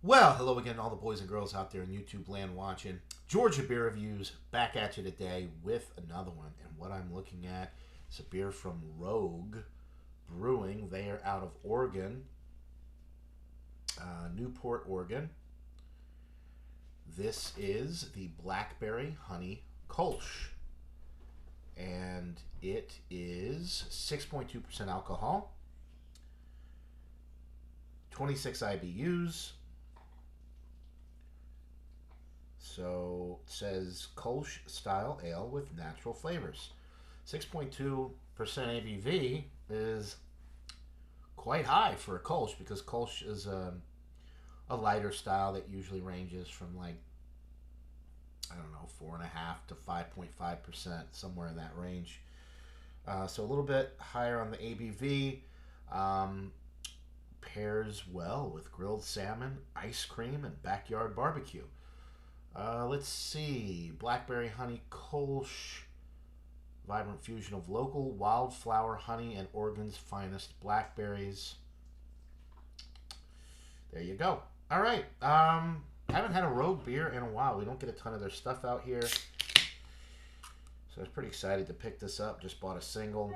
Well, hello again, all the boys and girls out there in YouTube land watching. Georgia Beer Reviews back at you today with another one. And what I'm looking at is a beer from Rogue Brewing. They are out of Oregon, Newport, Oregon. This is the Blackberry Honey Kolsch. And it is 6.2% alcohol, 26 IBUs. So it says Kolsch style ale with natural flavors. 6.2% ABV is quite high for a Kolsch because Kolsch is a lighter style that usually ranges from like, I don't know, 4.5 to 5.5%, somewhere in that range. So a little bit higher on the ABV. Pairs well with grilled salmon, ice cream, and backyard barbecue. Let's see. Blackberry Honey Kolsch. Vibrant fusion of local wildflower honey and Oregon's finest blackberries. There you go. All right. Haven't had a Rogue beer in a while. We don't get a ton of their stuff out here. So I was pretty excited to pick this up. Just bought a single.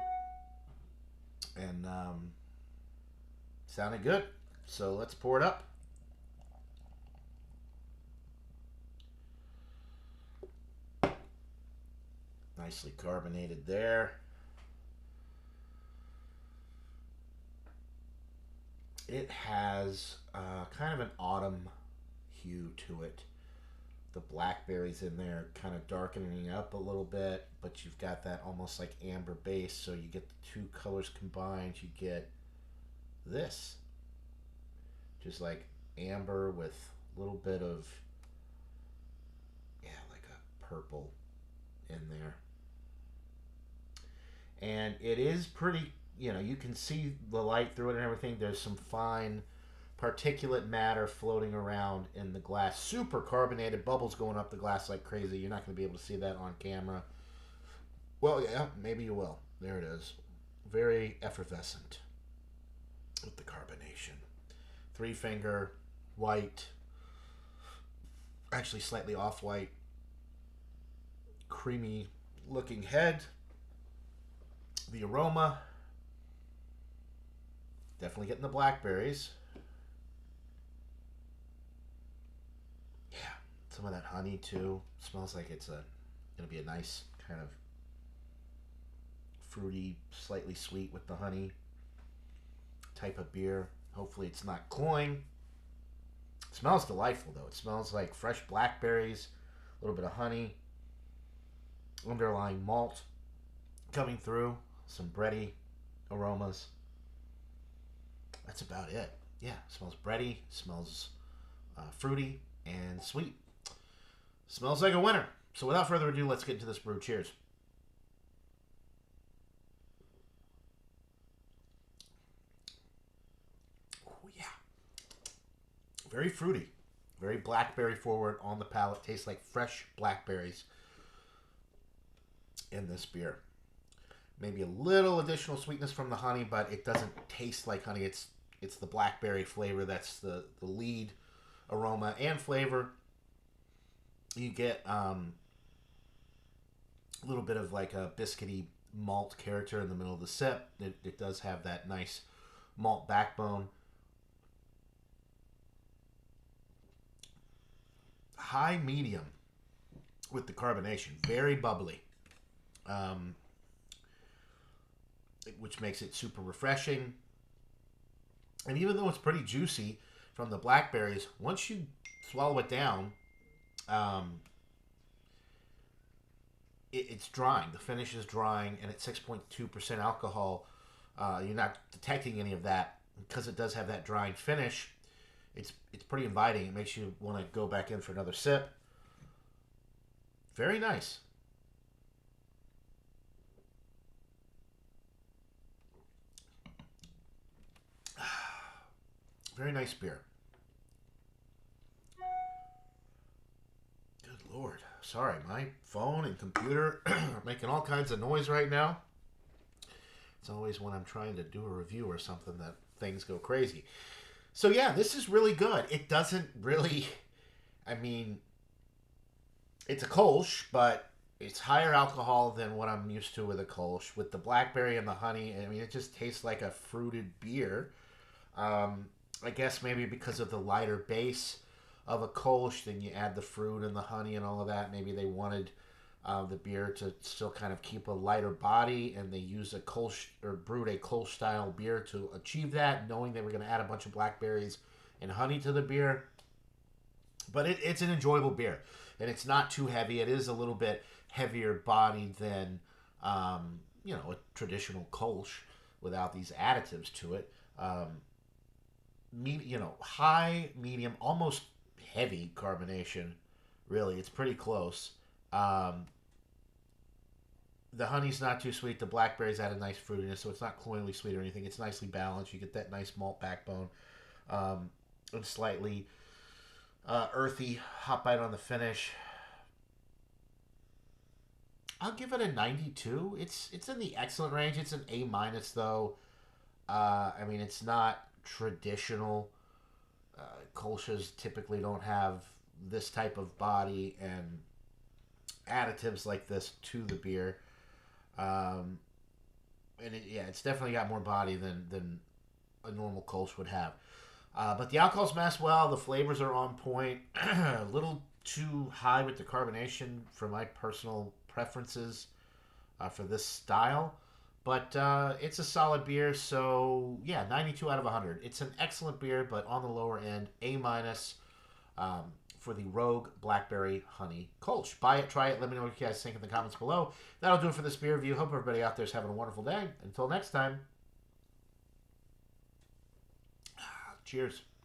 And sounded good. So let's pour it up. Nicely carbonated there. It has kind of an autumn hue to it. The blackberries in there kind of darkening up a little bit, but you've got that almost like amber base, so you get the two colors combined. You get this, just like amber with a little bit of, yeah, like a purple in there. And it is pretty, you can see the light through it and everything. There's some fine particulate matter floating around in the glass. Super carbonated, bubbles going up the glass like crazy. You're not going to be able to see that on camera. Well, yeah, maybe you will. There it is. Very effervescent with the carbonation. 3-finger, white, actually slightly off-white, creamy looking head. The aroma, definitely getting the blackberries. Yeah, some of that honey too. Smells like it's gonna be a nice kind of fruity, slightly sweet with the honey type of beer. Hopefully it's not cloying. It smells delightful though. It smells like fresh blackberries, a little bit of honey, underlying malt coming through. Some bready aromas. That's about it. Yeah, smells bready, smells fruity and sweet. Smells like a winner. So without further ado, let's get into this brew. Cheers. Oh yeah. Very fruity. Very blackberry forward on the palate. Tastes like fresh blackberries in this beer. Maybe a little additional sweetness from the honey, but it doesn't taste like honey. It's the blackberry flavor that's the lead aroma and flavor. You get a little bit of like a biscuity malt character in the middle of the sip. It does have that nice malt backbone. High medium with the carbonation. Very bubbly. Which makes it super refreshing. And even though it's pretty juicy from the blackberries, once you swallow it down, it's drying. The finish is drying, and at 6.2% alcohol, you're not detecting any of that because it does have that drying finish. It's pretty inviting. It makes you want to go back in for another sip. Very nice. Very nice beer. Good Lord. Sorry, my phone and computer are making all kinds of noise right now. It's always when I'm trying to do a review or something that things go crazy. So yeah, this is really good. It doesn't really, I mean, it's a Kolsch, but it's higher alcohol than what I'm used to with a Kolsch. With the blackberry and the honey, I mean, it just tastes like a fruited beer. Um, I guess maybe because of the lighter base of a Kolsch, then you add the fruit and the honey and all of that. Maybe they wanted the beer to still kind of keep a lighter body, and they used a Kolsch or brewed a Kolsch style beer to achieve that, knowing they were going to add a bunch of blackberries and honey to the beer. But it's an enjoyable beer, and it's not too heavy. It is a little bit heavier bodied than a traditional Kolsch without these additives to it. High, medium, almost heavy carbonation. Really, it's pretty close. Um, the honey's not too sweet. The blackberries add a nice fruitiness, so it's not cloyingly sweet or anything. It's nicely balanced. You get that nice malt backbone, and slightly earthy hot bite on the finish. I'll give it a 92. It's in the excellent range. It's an A minus though. I mean, it's not traditional. Kolsch's typically don't have this type of body and additives like this to the beer. Um, yeah, it's definitely got more body than a normal Kolsch would have. But the alcohol's masked well. The flavors are on point. A little too high with the carbonation for my personal preferences for this style. But it's a solid beer, so yeah, 92 out of 100. It's an excellent beer, but on the lower end, A minus for the Rogue Blackberry Honey Kolsch. Buy it, try it. Let me know what you guys think in the comments below. That'll do it for this beer review. Hope everybody out there is having a wonderful day. Until next time, cheers.